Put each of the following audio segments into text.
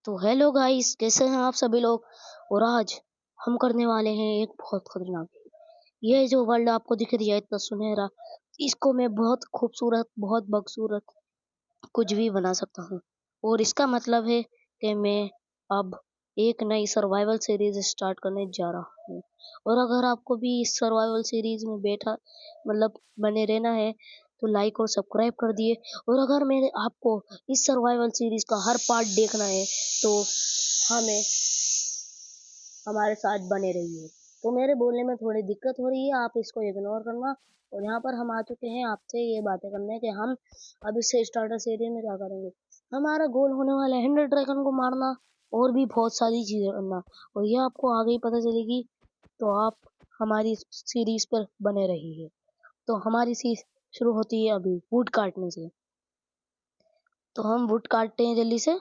तो hello guys, कैसे हैं आप सभी लोग। और आज हम करने वाले हैं एक बहुत खतरनाक। ये जो वर्ल्ड आपको दिख रही है इतना सुनहरा, इसको मैं बहुत खूबसूरत, बहुत बदसूरत कुछ भी बना सकता हूँ। और इसका मतलब है कि मैं अब एक नई सर्वाइवल सीरीज स्टार्ट करने जा रहा हूँ। और अगर आपको भी इस सर्वाइवल सीरीज में बैठा बने रहना है तो लाइक और सब्सक्राइब कर दिए। और अगर मेरे आपको इस सर्वाइवल सीरीज का हर पार्ट देखना है तो हमें हमारे साथ बने रहिए। तो मेरे बोलने में थोड़ी दिक्कत हो रही है, आप इसको इग्नोर करना। और यहाँ पर हम आ चुके हैं आपसे ये बातें करने कि हम अब इससे स्टार्टर सीरीज में क्या करेंगे। हमारा गोल होने वाला है 100 ड्रैगन को मारना और भी बहुत सारी चीजें करना। और ये आपको आगे ही पता चलेगी, तो आप हमारी सीरीज पर बने रहिए। तो हमारी सीरीज शुरू होती है अभी वुड काटने से। तो हम वुड काटते हैं जल्दी से।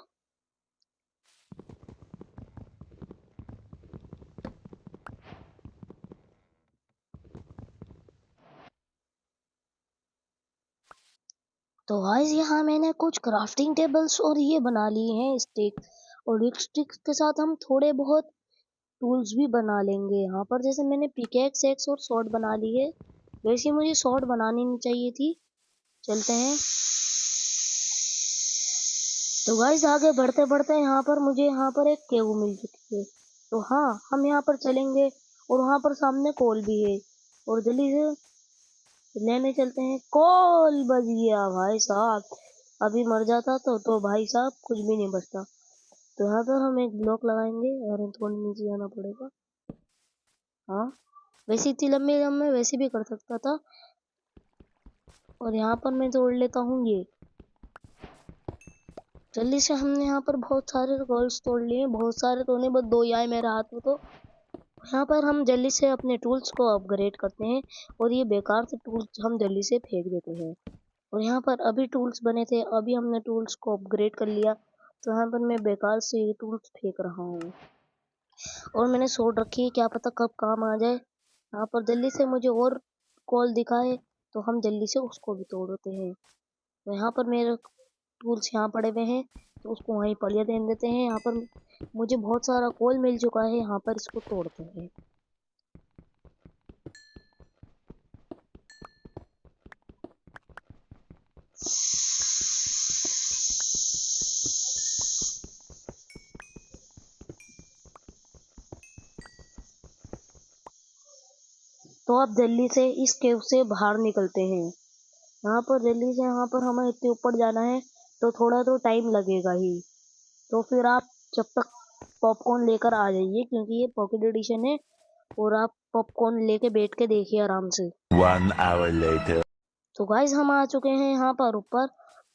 तो गाइस यहाँ मैंने कुछ क्राफ्टिंग टेबल्स और ये बना लिए हैं स्टिक। और एक स्टिक के साथ हम थोड़े बहुत टूल्स भी बना लेंगे। यहाँ पर जैसे मैंने पिकेक्स एक्स और सॉर्ड बना ली है, वैसे मुझे सॉर्ड बनानी नहीं चाहिए थी। चलते हैं। तो गाइस आगे बढ़ते बढ़ते मुझे यहाँ पर एक केव मिल चुकी है। तो हाँ, हम यहाँ पर चलेंगे और वहाँ पर सामने कोल भी है। और जल्दी से लेने चलते हैं। कोल बज गया भाई साहब। अभी मर जाता तो भाई साहब कुछ भी नहीं बचता। तो यहाँ पर हम एक ब्लॉक लगाएंगे और थोड़ा नीचे जाना पड़ेगा। हाँ, वैसे इतनी लंबी जंप मैं वैसे भी कर सकता था। और यहाँ पर मैं तोड़ लेता हूँ ये। जल्दी से हमने यहाँ पर बहुत सारे गोल्स तोड़ लिए। बहुत सारे तो नहीं, बस 2 ही आए मेरे हाथ में। तो यहाँ पर हम जल्दी से अपने टूल्स को अपग्रेड करते हैं और ये बेकार से टूल्स हम जल्दी से फेंक देते हैं। और यहाँ पर अभी टूल्स बने थे, अभी हमने टूल्स को अपग्रेड कर लिया। तो यहाँ पर मैं बेकार से ये टूल्स फेंक रहा हूँ। और मैंने सोच रखी है, क्या पता कब काम आ जाए। यहाँ पर जल्दी से मुझे और कॉल दिखाए तो हम जल्दी से उसको भी तोड़ते हैं। तो यहाँ पर मेरे टूल्स यहाँ पड़े हुए हैं, तो उसको वहीं पर दे देते हैं। यहाँ पर मुझे बहुत सारा कोल मिल चुका है, यहाँ पर इसको तोड़ते हैं। तो अब जल्दी से इस केव से बाहर निकलते हैं। यहाँ पर जल्दी से हमें इतने ऊपर जाना है तो थोड़ा तो टाइम लगेगा ही। तो फिर आप जब तक पॉपकॉर्न लेकर आ जाइए, क्योंकि ये पॉकेट एडिशन है। और आप पॉपकॉर्न लेके बैठ के देखिए आराम से। 1 hour later. तो गाइस हम आ चुके हैं यहाँ पर ऊपर।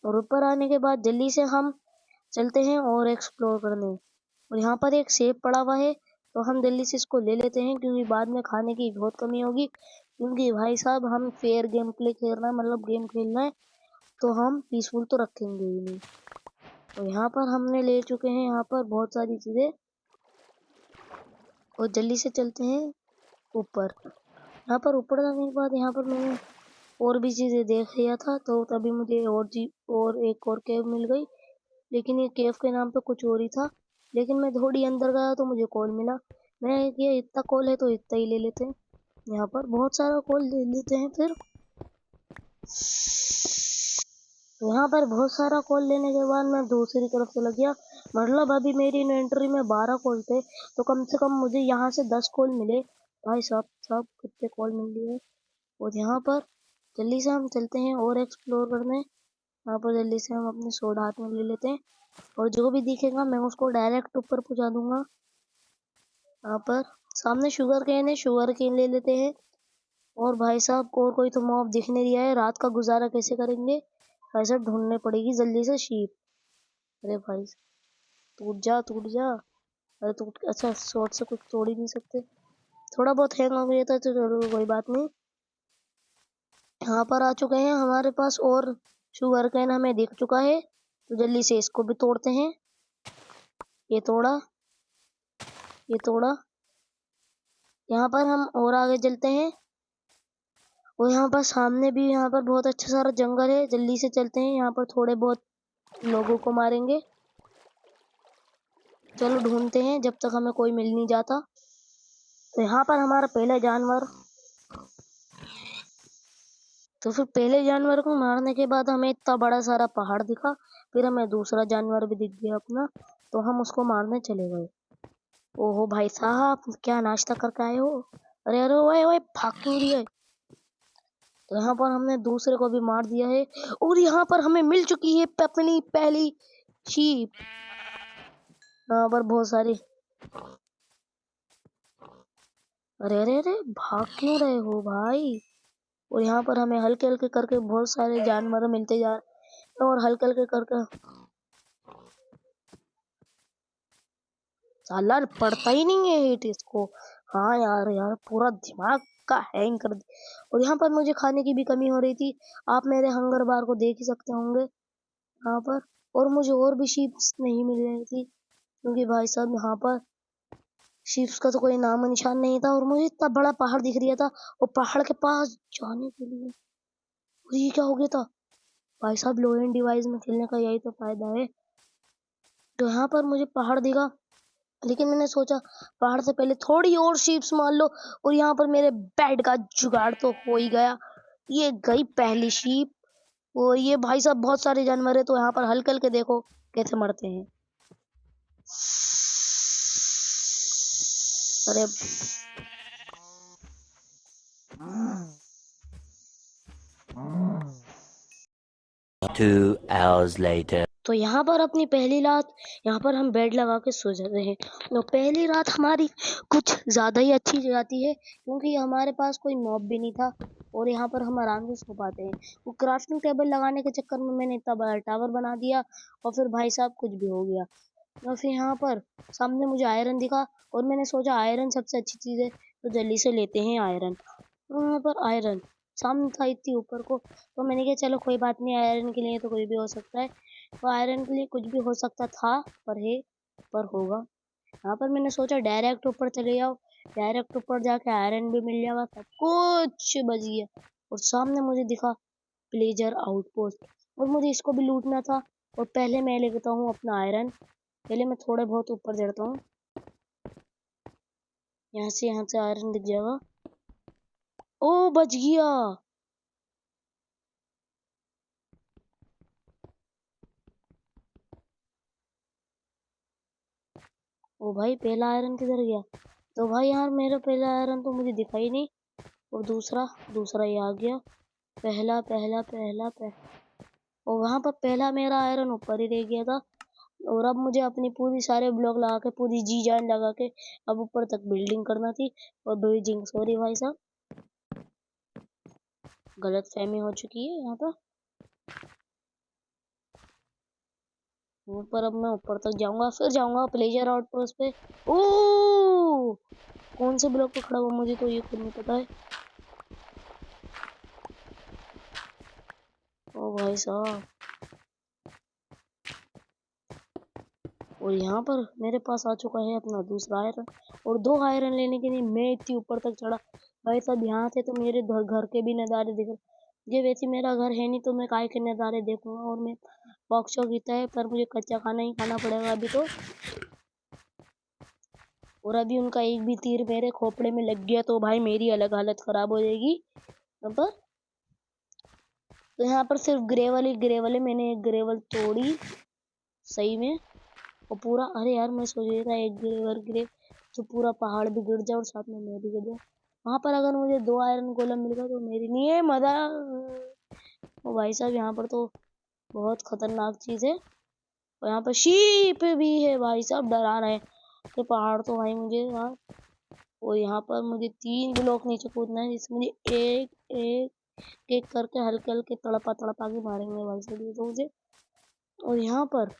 और ऊपर आने के बाद जल्दी से हम चलते हैं और एक्सप्लोर करने। और यहाँ पर एक सेब पड़ा हुआ है, तो हम जल्दी से इसको ले लेते हैं, क्योंकि बाद में खाने की बहुत कमी होगी। क्योंकि भाई साहब हम फेयर गेम प्ले खेलना है, गेम खेलना है, तो हम पीसफुल तो रखेंगे ही नहीं। तो यहाँ पर हमने ले चुके हैं यहाँ पर बहुत सारी चीजें। और जल्दी से चलते हैं ऊपर। यहाँ पर ऊपर जाने के बाद यहाँ पर मैंने और भी चीजें देख लिया था, तो तभी मुझे और एक और केव मिल गई। लेकिन ये केव के नाम पे कुछ और ही था। लेकिन मैं थोड़ी अंदर गया तो मुझे कोल मिला। मैं ये इतना कोल है तो इतना ही ले लेते हैं। यहाँ पर बहुत सारा कोल ले लेते हैं फिर। तो यहाँ पर बहुत सारा कोल लेने के बाद मैं दूसरी तरफ से लग गया। अभी मेरी इन्वेंटरी में 12 कोल थे, तो कम से कम मुझे यहाँ से 10 कोल मिले। भाई साहब साहब कितने कोल मिल लिए। और यहाँ पर जल्दी से हम चलते हैं और एक्सप्लोर करने। यहाँ पर जल्दी से हम अपने सोड हाथ में ले लेते हैं, और जो भी दिखेगा मैं उसको डायरेक्ट ऊपर पहुंचा दूंगा। यहाँ पर सामने शुगर केन है, शुगर केन ले लेते हैं। और भाई साहब और कोई तो मॉब दिख नहीं रहा है, रात का गुजारा कैसे करेंगे। भाई साहब ढूंढने पड़ेगी जल्दी से शीप। अरे भाई टूट जा टूट जा। अरे टूट, अच्छा शॉर्ट से कुछ तोड़ ही नहीं सकते। थोड़ा बहुत हैंग हो गया था तो चलो कोई बात नहीं। यहाँ पर आ चुके हैं, हमारे पास और शुगर केन हमें दिख चुका है, तो जल्दी से इसको भी तोड़ते हैं। ये तोड़ा, ये तोड़ा। यहाँ पर हम और आगे चलते हैं। और यहाँ पर सामने भी यहाँ पर बहुत अच्छा सारा जंगल है, जल्दी से चलते हैं। यहाँ पर थोड़े बहुत लोगों को मारेंगे। चलो ढूंढते हैं जब तक हमें कोई मिल नहीं जाता। तो यहाँ पर हमारा पहला जानवर, तो फिर पहले जानवर को मारने के बाद हमें इतना बड़ा सारा पहाड़ दिखा, फिर हमें दूसरा जानवर भी दिख गया अपना, तो हम उसको मारने चले गए। ओहो भाई साहब, क्या नाश्ता करके आए हो? अरे अरे ओए ओए, भाग क्यों रही है? तो यहाँ पर हमने दूसरे को भी मार दिया है, और यहाँ पर हमें मिल चुकी है अपनी पहली शीप। यहाँ पर बहुत सारी, अरे अरे अरे, भाग क्यों रहे हो भाई? और यहाँ पर हमें हल्के हल्के करके बहुत सारे जानवर मिलते जा रहे हैं, और हल्के हल्के करके साला पड़ता ही नहीं है हिट इसको। हाँ यार यार, पूरा दिमाग का हैंग कर दी। और यहाँ पर मुझे खाने की भी कमी हो रही थी, आप मेरे हंगर बार को देख ही सकते होंगे यहाँ पर। और मुझे और भी शीप्स नहीं मिल रही थी, क्योंकि भाई साहब यहाँ पर शीप्स का तो कोई नाम निशान नहीं था, और मुझे इतना बड़ा पहाड़ दिख रहा था, और पहाड़ के पास जाने के लिए, और ये क्या हो गया था भाई साहब? लो एंड डिवाइस में खेलने का यही तो फायदा है। तो यहाँ पर मुझे पहाड़ दिखा, लेकिन मैंने सोचा पहाड़ से पहले थोड़ी और शीप्स मार लो, और यहाँ पर मेरे बेड का जुगाड़ तो हो ही गया। ये गई पहली शीप। और ये भाई साहब बहुत सारे जानवर है, तो यहाँ पर हल्के हल्के देखो कैसे मरते हैं। अरे 2 hours later. तो यहाँ पर अपनी पहली रात, यहाँ पर हम बेड लगा के सो जाते हैं। तो पहली रात हमारी कुछ ज़्यादा ही अच्छी जाती है, क्योंकि हमारे पास कोई मॉब भी नहीं था, और यहाँ पर हम आराम से सो पाते हैं। वो क्राफ्टिंग टेबल लगाने के चक्कर में मैंने इतना बड़ा टावर बना दिया, और फिर भाई साहब कुछ भी हो गया। और फिर यहाँ पर सामने मुझे आयरन दिखा, और मैंने सोचा आयरन सबसे अच्छी चीज़ है, तो जल्दी से लेते हैं आयरन। वहाँ पर आयरन सामने था इतनी ऊपर को, तो मैंने कहा चलो कोई बात नहीं, आयरन के लिए तो कुछ भी हो सकता है। तो आयरन के लिए कुछ भी हो सकता था, पर होगा। यहाँ पर मैंने सोचा डायरेक्ट ऊपर चले जाओ, डायरेक्ट ऊपर जाके आयरन भी मिल जाएगा, सब कुछ बच गया। और सामने मुझे दिखा प्लेजर आउटपोस्ट, और मुझे इसको भी लूटना था। और पहले मैं लेता हूँ अपना आयरन, पहले मैं थोड़े बहुत ऊपर चढ़ता हूँ, यहाँ से आयरन दिख जाएगा। ओ बच गया। ओ भाई पहला आयरन किधर गया? तो भाई यार मेरा पहला आयरन तो मुझे दिखा ही नहीं, और दूसरा ये आ गया। पहला पहला पहला पहला, और वहां पर पहला मेरा आयरन ऊपर ही रह गया था। और अब मुझे अपनी पूरी सारे ब्लॉक लगा के, पूरी जी जान लगा के अब ऊपर तक बिल्डिंग करना थी। और ब्रिजिंग, सॉरी भाई साहब, गलत फहमी हो चुकी है यहाँ पर। ऊपर अब मैं ऊपर तक जाऊंगा, फिर जाऊंगा प्लेजर आउटपोस्ट पे। ओ कौन से ब्लॉक पे खड़ा हुआ मुझे तो ये खुद नहीं पता है। ओ भाई साहब, और यहाँ पर मेरे पास आ चुका है अपना दूसरा आयरन, और 2 आयरन लेने के लिए मैं इतनी ऊपर तक चढ़ा। भाई साहब यहाँ से तो मेरे घर के भी नज़ारे दिख रहे। ये वैसे मेरा घर है नहीं, तो मैं काय के नज़ारे देखूंगा, और मैं बॉक्सो गीता है, पर मुझे कच्चा खाना ही खाना पड़ेगा अभी तो। और अभी उनका एक भी तीर मेरे खोपड़े में लग गया तो भाई मेरी अलग हालत खराब हो जाएगी यहाँ पर। तो यहाँ पर सिर्फ ग्रेवल है, मैंने एक ग्रेवल तोड़ी सही में, और पूरा, अरे यार मैं सोच रहा था एक ग्रेव तो पूरा पहाड़ भी गिर जाए और साथ में मैं भी गिर जाऊँ। वहाँ पर अगर मुझे 2 आयरन गोलम मिल गया तो मेरी नहीं है मजा। ओ भाई साहब यहाँ पर तो बहुत खतरनाक चीज़ है, और यहाँ पर शीप भी है भाई साहब, डरा रहे हैं। तो पहाड़ तो भाई मुझे वहाँ, और यहाँ पर मुझे 3 ब्लॉक नीचे कूदना है, जिसमें मुझे एक एक एक करके हल्के हल्के तड़पा तड़पा के मारेंगे भाई साहब ये तो मुझे। और यहाँ पर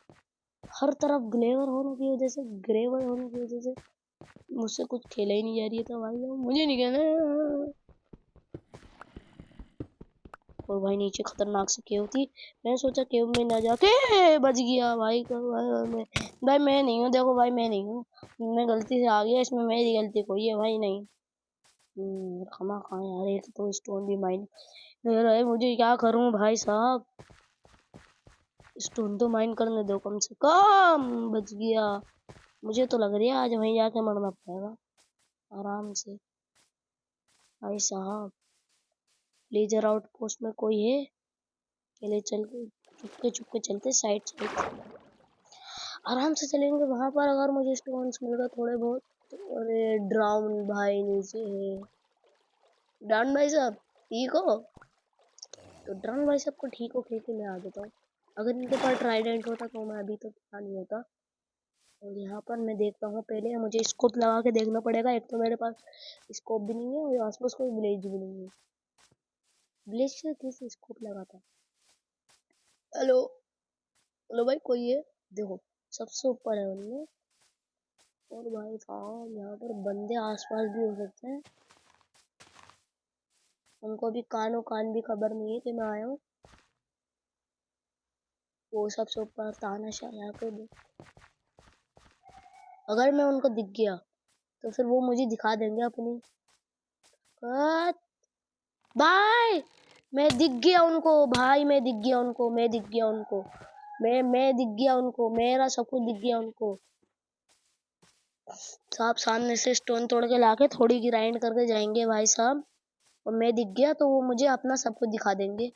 हर तरफ ग्रेवल होने की वजह से मुझसे कुछ खेला ही नहीं जा रही था भाई, मुझे नहीं कहना। और भाई नीचे खतरनाक सी केव थी, मैंने सोचा केव में ना जाके बच गया भाई का। भाई मैं नहीं हूँ, देखो भाई मैं नहीं हूँ, मैं गलती से आ गया, इसमें मेरी गलती कोई है भाई नहीं। खमा खा यार, एक तो स्टोन भी माइन रहे, मुझे क्या करूं भाई साहब? स्टोन तो माइन करने दो कम से कम। बच गया मुझे तो लग रही है आज वहीं जाके मरना पड़ेगा आराम से। भाई साहब लेजर आउट पोस्ट में कोई है? चले चल के चुपके चलते साइड साइड आराम से चलेंगे। वहां पर अगर मुझे स्टोन्स मिल गए थोड़े बहुत तो। अरे ड्राउन भाई नीचे है। ड्राउन भाई साहब ठीक हो? तो ड्राउन भाई साहब को ठीक हो के मैं आ देता हूँ। अगर इनके पास ट्राइडेंट होता तो मैं अभी तो पता नहीं होता। और यहाँ पर मैं देखता हूँ, पहले मुझे स्कोप लगा के देखना पड़ेगा। एक तो मेरे पास स्कोप भी नहीं है और आसपास कोई विलेज भी नहीं है। विलेज से किस स्कोप लगा था? हेलो हेलो भाई कोई है? देखो सबसे ऊपर है उनमें। और भाई साहब यहाँ पर बंदे आसपास भी हो सकते हैं। उनको भी कानो कान भी खबर नहीं है कि मैं आया हूँ। वो सबसे ऊपर तानाशाह यहाँ पे। अगर मैं उनको दिख गया तो फिर वो मुझे दिखा देंगे अपनी भाई। मैं दिख गया उनको भाई, मैं दिख गया उनको, मैं दिख गया उनको, मैं दिख गया उनको, मेरा सब कुछ दिख गया उनको। साहब सामने से स्टोन तोड़ के लाके थोड़ी ग्राइंड करके जाएंगे भाई साहब। और मैं दिख गया तो वो मुझे अपना सब कुछ दिखा देंगे।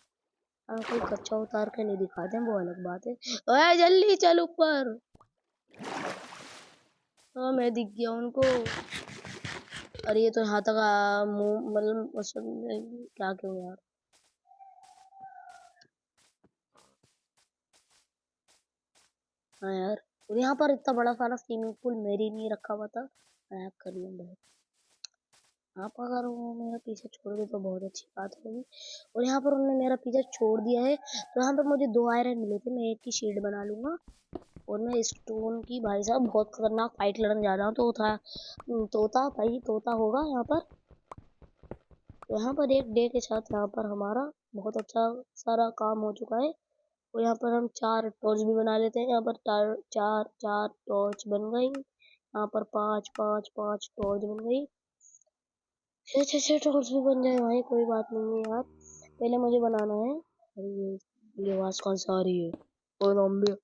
कोई कच्चा उतार के नहीं दिखा दें वो अलग बात है। ओए जल्दी चल ऊपर। हाँ मैं दिख गया उनको। अरे ये तो यहाँ तक मुंह मतलब क्या क्यों यार। हाँ यार और यहाँ पर इतना बड़ा सारा स्विमिंग पूल मेरी नहीं रखा हुआ था। हैक कर लिया बहुत। आप अगर वो मेरा पीछे छोड़ दे तो बहुत अच्छी बात होगी। और यहाँ पर उन्होंने मेरा पीछे छोड़ दिया है तो यहाँ पर मुझे 2 आयरन मिले थे। मैं एक की शील्ड बना लूंगा। और मैं स्टोन की भाई साहब बहुत खतरनाक फाइट लड़ने जा रहा हूँ। तो था तोता भाई, तोता होगा यहाँ पर। तो यहाँ पर एक डे के साथ यहाँ पर हमारा बहुत अच्छा सारा काम हो चुका है। और यहाँ पर हम 4 टॉर्च भी बना लेते हैं। यहाँ पर 4 टॉर्च बन गई। यहाँ पर 5 टॉर्च बन गई। 6 टॉर्च भी बन जाए भाई, कोई बात नहीं है यार। पहले मुझे बनाना है। अरे ये आवाज कहाँ से आ रही है? और नॉम्बे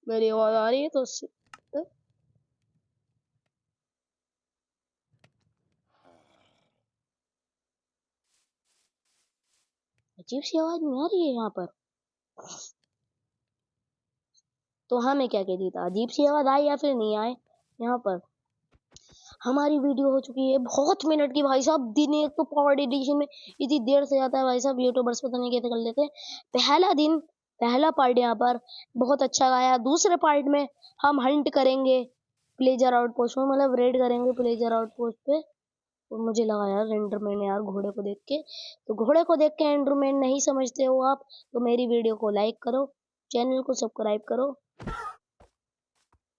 मेरी आवाज आ रही है तो अजीब सी आवाज नहीं आ रही है यहाँ पर। तो हमें क्या कहती था, अजीब सी आवाज आए या फिर नहीं आए? यहाँ पर हमारी वीडियो हो चुकी है बहुत मिनट की भाई साहब। दिन एक तो पावर्ड एडिशन में इतनी देर से आता है भाई साहब। यूट्यूबर्स पता नहीं कैसे कर लेते हैं। पहला दिन पहला पार्ट यहाँ पर बहुत अच्छा गाया। दूसरे पार्ट में हम हंट करेंगे प्लेजर आउटपोस्ट में, मतलब रेड करेंगे प्लेजर आउटपोस्ट पे। और मुझे लगा यार एंडरमैन यार घोड़े को देख के, तो घोड़े को देख के एंडरमैन नहीं समझते हो आप तो मेरी वीडियो को लाइक करो, चैनल को सब्सक्राइब करो।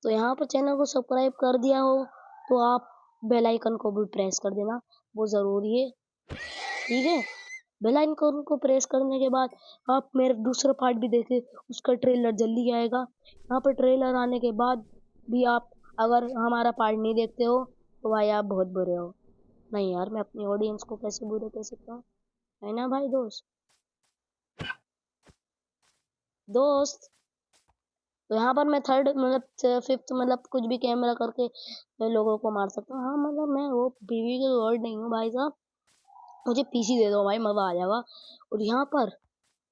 तो यहाँ पर चैनल को सब्सक्राइब कर दिया हो तो आप बेल आइकन को भी प्रेस कर देना, वो ज़रूरी है। ठीक है, बेल आइकन को प्रेस करने के बाद आप मेरा दूसरा पार्ट भी देखें, उसका ट्रेलर जल्दी आएगा। यहाँ पर ट्रेलर आने के बाद भी आप अगर हमारा पार्ट नहीं देखते हो तो भाई आप बहुत बुरे हो। नहीं यार मैं अपनी ऑडियंस को कैसे बुरे कह सकता हूँ, है ना भाई दोस्त। दोस्त तो यहाँ पर मैं थर्ड मतलब फिफ्थ मतलब कुछ भी कैमरा करके मैं लोगों को मार सकता हूँ। हाँ मतलब मैं वो पीवी के वर्ड नहीं हूँ भाई साहब। मुझे पीसी दे दो भाई, मजा आ जाएगा। और यहाँ पर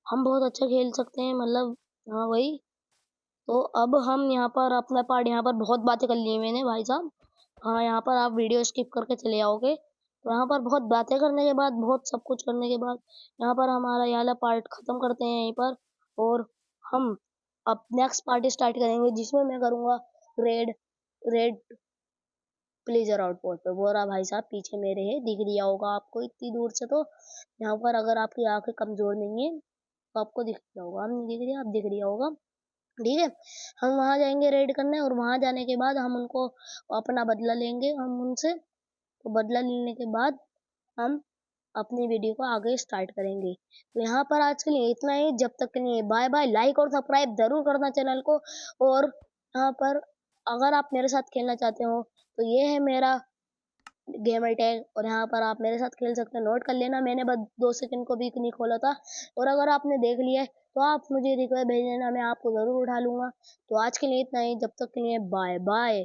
हम बहुत अच्छा खेल सकते हैं मतलब। हाँ भाई तो अब हम यहाँ पर अपना पार्ट, यहाँ पर बहुत बातें कर ली मैंने भाई साहब। हाँ यहाँ पर आप वीडियो स्किप करके चले आओगे। तो यहाँ पर बहुत बातें करने के बाद, बहुत सब कुछ करने के बाद यहाँ पर हमारा ये वाला पार्ट खत्म करते हैं यहीं पर। और हम अब नेक्स्ट पार्ट स्टार्ट करेंगे जिसमें मैं करूँगा रेड रेड प्लेजर आउटपोस्ट पे। वो रहा भाई साहब पीछे मेरे है, दिख रिया होगा आपको इतनी दूर से। तो यहाँ पर अगर आपकी आंखें कमजोर नहीं है तो आपको दिख रहा होगा। हम नहीं दिख रही, आप दिख रिया होगा। ठीक है, हम वहां जाएंगे रेड करने। और वहां जाने के बाद हम उनको अपना बदला लेंगे हम उनसे। तो बदला लेने के बाद हम अपनी वीडियो को आगे स्टार्ट करेंगे। तो यहाँ पर आज के लिए इतना ही, जब तक के लिए बाय बाय। लाइक और सब्सक्राइब जरूर करना चैनल को। और यहाँ पर अगर आप मेरे साथ खेलना चाहते हो तो ये है मेरा गेमर टैग, और यहाँ पर आप मेरे साथ खेल सकते हैं। नोट कर लेना, मैंने बस 2 सेकंड को भी नहीं खोला था। और अगर आपने देख लिया है तो आप मुझे रिक्वेस्ट भेज देना, मैं आपको जरूर उठा लूंगा। तो आज के लिए इतना ही, जब तक के लिए बाय बाय।